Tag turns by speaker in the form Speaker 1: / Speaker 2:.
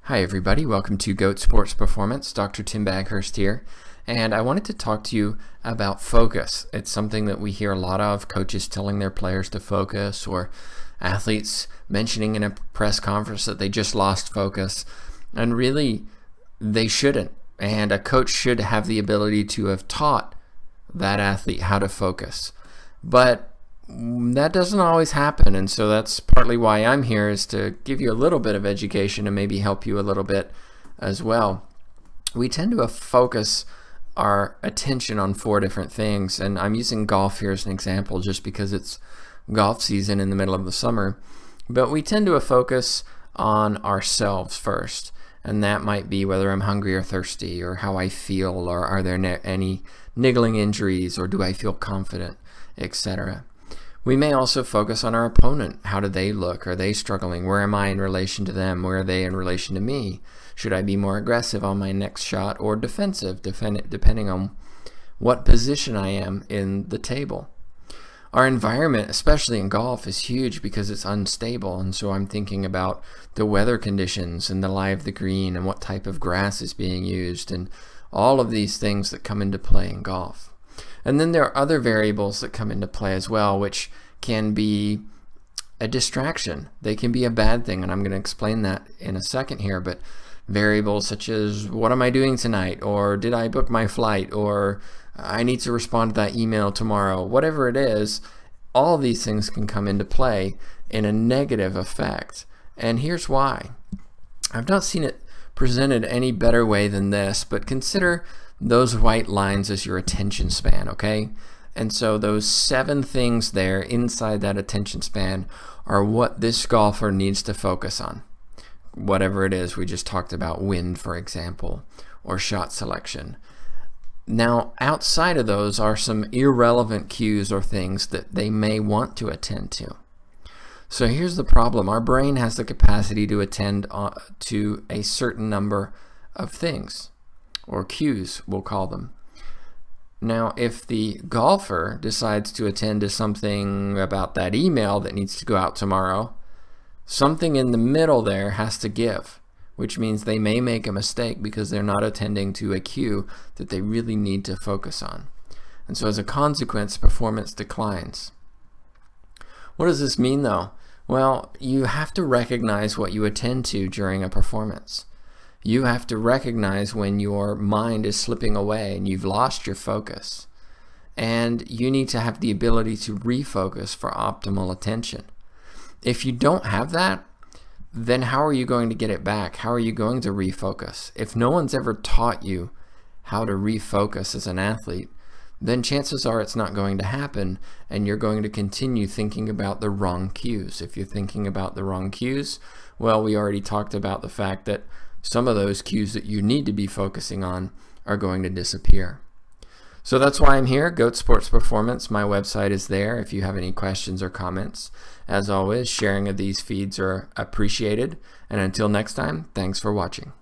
Speaker 1: Hi everybody, welcome to GOAT Sports Performance. Dr. Tim Baghurst here, and I wanted to talk to you about focus. It's something that we hear a lot of, coaches telling their players to focus, or athletes mentioning in a press conference that they just lost focus, and really they shouldn't. And a coach should have the ability to have taught that athlete how to focus. But that doesn't always happen, and so that's partly why I'm here, is to give you a little bit of education and maybe help you a little bit as well. We tend to focus our attention on four different things, and I'm using golf here as an example just because it's golf season in the middle of the summer. But we tend to focus on ourselves first, and that might be whether I'm hungry or thirsty, or how I feel, or are there any niggling injuries, or do I feel confident, etc. We may also focus on our opponent. How do they look? Are they struggling? Where am I in relation to them? Where are they in relation to me? Should I be more aggressive on my next shot or defensive, depending on what position I am in the table? Our environment, especially in golf, is huge because it's unstable, and so I'm thinking about the weather conditions and the lie of the green and what type of grass is being used and all of these things that come into play in golf. And then there are other variables that come into play as well, which can be a distraction. They can be a bad thing, and I'm going to explain that in a second here. But variables such as, what am I doing tonight? Or did I book my flight? Or I need to respond to that email tomorrow. Whatever it is, all of these things can come into play in a negative effect. And here's why. I've not seen it presented any better way than this, but consider those white lines as your attention span, okay? And so those 7 things there inside that attention span are what this golfer needs to focus on. Whatever it is, we just talked about wind, for example, or shot selection. Now, outside of those are some irrelevant cues or things that they may want to attend to. So here's the problem. Our brain has the capacity to attend to a certain number of things, or cues, we'll call them. Now, if the golfer decides to attend to something about that email that needs to go out tomorrow, something in the middle there has to give, which means they may make a mistake because they're not attending to a cue that they really need to focus on. And so as a consequence, performance declines. What does this mean, though? Well, you have to recognize what you attend to during a performance. You have to recognize when your mind is slipping away and you've lost your focus. And you need to have the ability to refocus for optimal attention. If you don't have that, then how are you going to get it back? How are you going to refocus? If no one's ever taught you how to refocus as an athlete, then chances are it's not going to happen, and you're going to continue thinking about the wrong cues. If you're thinking about the wrong cues, well, we already talked about the fact that some of those cues that you need to be focusing on are going to disappear. So that's why I'm here, GOAT Sports Performance. My website is there if you have any questions or comments. As always, sharing of these feeds are appreciated. And until next time, thanks for watching.